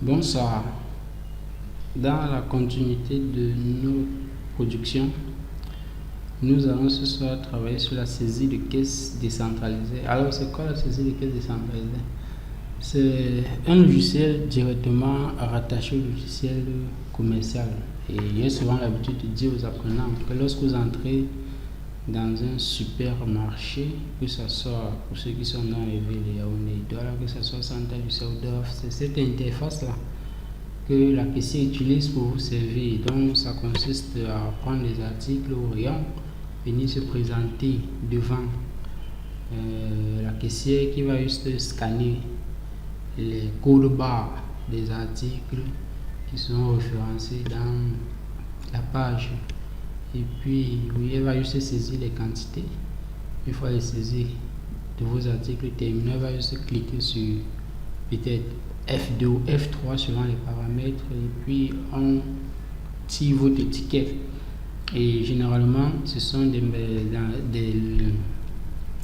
Bonsoir. Dans la continuité de nos productions, nous allons ce soir travailler sur la saisie de caisse décentralisée. Alors, c'est quoi la saisie de caisse décentralisée? C'est un logiciel directement rattaché au logiciel commercial. Et j'ai souvent l'habitude de dire aux apprenants que lorsque vous entrez dans un supermarché, que ce soit pour ceux qui sont dans les villes Yaoundé, que ce soit Santa Lucia ou Dorf, c'est cette interface-là que la caissière utilise pour vous servir. Donc, ça consiste à prendre les articles au rayon, venir se présenter devant la caissière qui va juste scanner les codes barres des articles qui sont référencés dans la page. Et puis, oui, elle va juste saisir les quantités. Une fois les saisies de vos articles terminés, elle va juste cliquer sur peut-être F2 ou F3 suivant les paramètres, et puis on tire votre étiquette. Et généralement, ce sont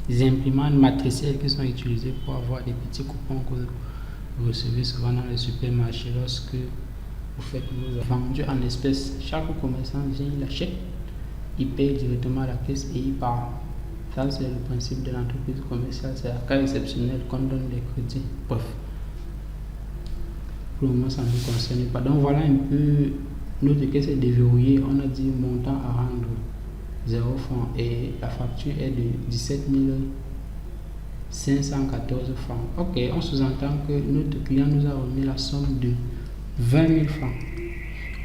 des imprimantes matricielles qui sont utilisées pour avoir des petits coupons que vous recevez souvent dans les supermarchés lorsque vous faites vos vendus en espèces. Chaque commerçant vient, il achète, il paye directement à la caisse et il part. Ça, c'est le principe de l'entreprise commerciale. C'est à cas exceptionnel qu'on donne des crédits. Bref, pour le moment, ça ne nous concerne pas. Donc, voilà un peu, notre caisse est déverrouillée. On a dit montant à rendre 0 francs et la facture est de 17 514 francs. Ok, on sous-entend que notre client nous a remis la somme de 20 000 francs.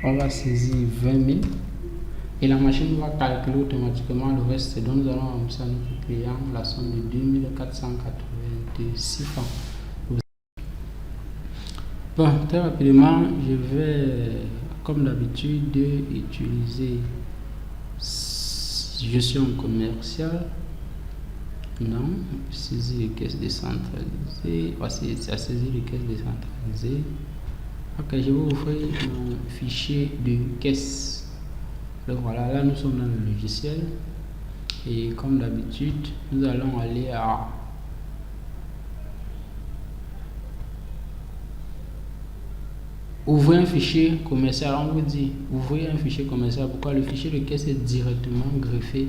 On va saisir 20 000 et la machine va calculer automatiquement le reste. Donc, nous allons remettre à notre client la somme de 2 486 francs. Bon, très rapidement, je vais, comme d'habitude, utiliser gestion commerciale. Non, saisie de caisse décentralisée. Voici la saisie de caisse décentralisée. Ok, je vais ouvrir mon fichier de caisse. Donc voilà, là nous sommes dans le logiciel. Et comme d'habitude, nous allons aller à ouvrir un fichier commercial. On vous dit ouvrir un fichier commercial. Pourquoi? Le fichier de caisse est directement greffé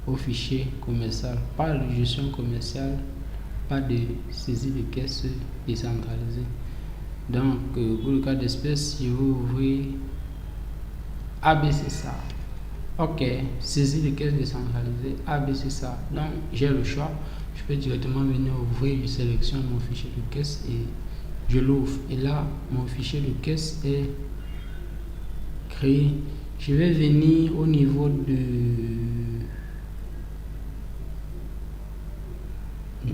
au fichier commercial. Pas de gestion commerciale, pas de saisie de caisse décentralisée. Donc, pour le cas d'espèce, je vais ouvrir ABCSA. Ok, saisie de caisse décentralisée, ABCSA. Donc, j'ai le choix. Je peux directement venir ouvrir, je sélectionne mon fichier de caisse et je l'ouvre. Et là, mon fichier de caisse est créé. Je vais venir au niveau de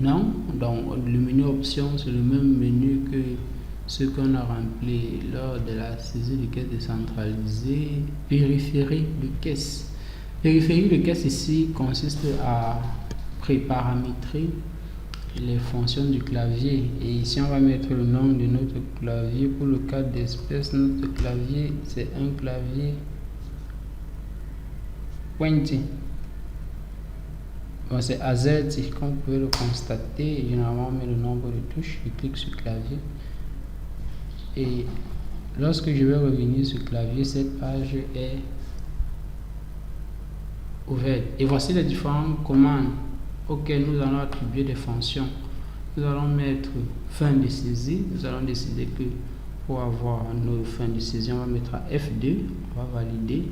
non, donc le menu options, c'est le même menu que ce qu'on a rempli lors de la saisie de caisse décentralisée. Périphérique de caisse. Périphérique de caisse ici consiste à préparamétrer les fonctions du clavier. Et ici, on va mettre le nom de notre clavier. Pour le cas d'espèce, notre clavier, c'est un clavier pointé. Bon, c'est AZERTY, comme vous pouvez le constater. Généralement, on met le nombre de touches. Je clique sur clavier. Et lorsque je vais revenir sur clavier, cette page est ouverte. Et voici les différentes commandes auxquelles nous allons attribuer des fonctions. Nous allons mettre fin de saisie. Nous allons décider que pour avoir nos fins de saisie, on va mettre à F2. On va valider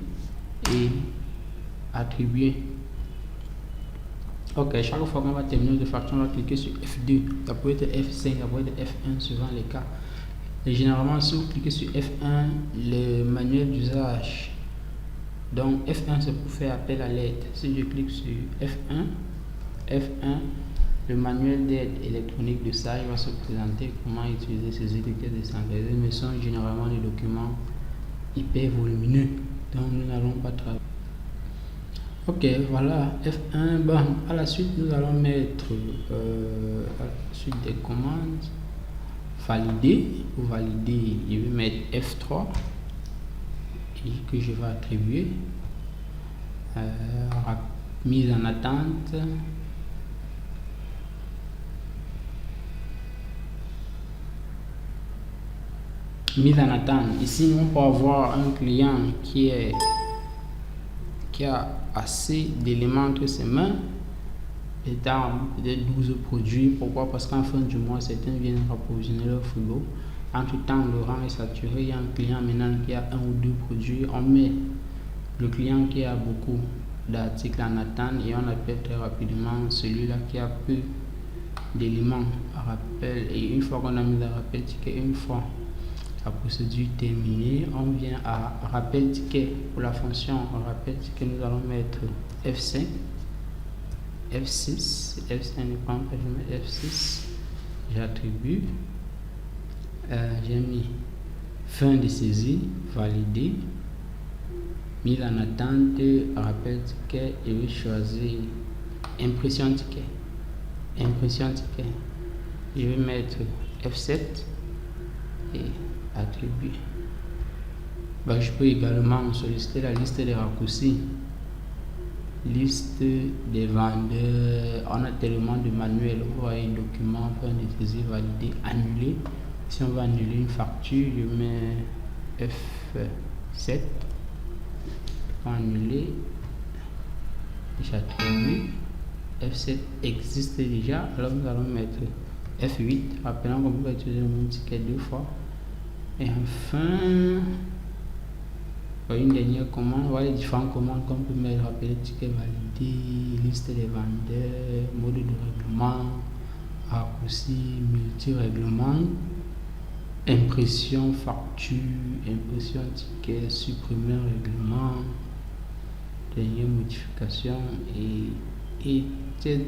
et attribuer. Ok, chaque fois qu'on va terminer de facture, on va cliquer sur F2. Ça peut être F5, ça peut être F1 suivant les cas. Et généralement, si vous cliquez sur F1, le manuel d'usage. Donc F1, c'est pour faire appel à l'aide. Si je clique sur F1, le manuel d'aide électronique de SAGE va se présenter comment utiliser ces étiquettes décentralisées, mais sont généralement des documents hyper volumineux. Donc nous n'allons pas travailler. Ok, voilà F1. Bon, à la suite, nous allons mettre à la suite des commandes valider. Pour valider, je vais mettre F3 et que je vais attribuer mise en attente. mise en attente. Ici, on peut avoir un client qui a assez d'éléments entre ses mains, et dans peut-être 12 produits. Pourquoi? Parce qu'en fin du mois, certains viennent approvisionner leur frigo. Entre temps, le rang est saturé. Il y a un client maintenant qui a un ou deux produits. On met le client qui a beaucoup d'articles en attente et on appelle très rapidement celui-là qui a peu d'éléments à rappel. Et une fois qu'on a mis le rappel ticket, une fois la procédure terminée, on vient à rappel ticket. Pour la fonction rappel ticket, nous allons mettre F5, F6, F5 ne prend pas, je mets F6, j'attribue, j'ai mis fin de saisie, validé, mise en attente, rappel ticket, et je vais choisir impression ticket. Je vais mettre F7 et attribuer. Je peux également solliciter la liste des raccourcis, liste des vendeurs. On a tellement de manuels. Vous voyez, document, fin de saisie, validé, annuler. Si on va annuler une facture, je mets F7 pour annuler, j'attribue. F7 existe déjà, alors nous allons mettre F8, rappelant qu'on peut utiliser le même ticket deux fois. Et enfin, une dernière commande. Voilà les différentes commandes qu'on peut mettre: rappeler ticket validé, liste des vendeurs, mode de règlement, raccourci, multi-règlement, impression facture, impression ticket, supprimer règlement, dernière modification, et etc.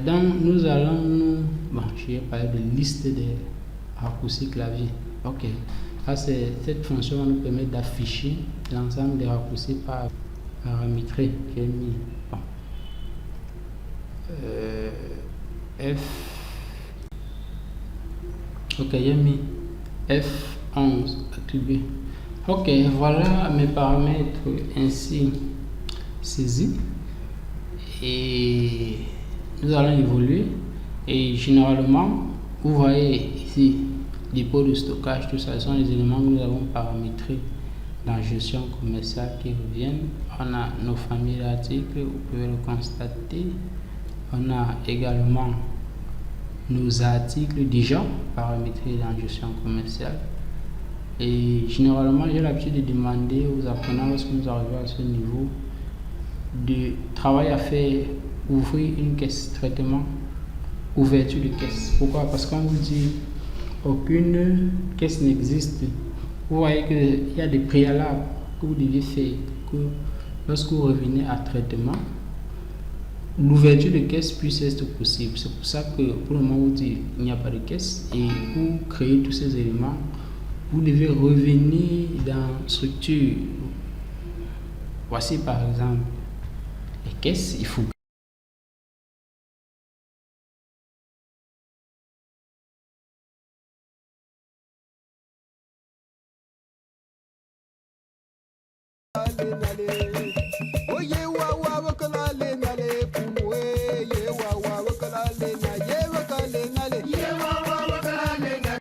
Donc nous allons je vais parler de liste des raccourcis clavier. Ok, ça c'est cette fonction nous permet d'afficher l'ensemble des raccourcis paramétrés. J'ai mis j'ai mis F11 attribué. Ok, voilà mes paramètres ainsi saisis, et nous allons évoluer. Et généralement, vous voyez ici dépôt de stockage, tout ça, ce sont les éléments que nous avons paramétrés dans la gestion commerciale qui reviennent. On a nos familles d'articles, vous pouvez le constater. On a également nos articles déjà paramétrés dans la gestion commerciale. Et généralement, j'ai l'habitude de demander aux apprenants, lorsque nous arrivons à ce niveau, de travail à faire, ouvrir une caisse traitement, ouverture de caisse. Pourquoi? Parce qu'on vous dit aucune caisse n'existe. Vous voyez qu'il y a des préalables que vous devez faire, que lorsque vous revenez à traitement, l'ouverture de caisse puisse être possible. C'est pour ça que pour le moment, vous dites il n'y a pas de caisse, et pour créer tous ces éléments, vous devez revenir dans structure. Voici par exemple les caisses. Il faut allez.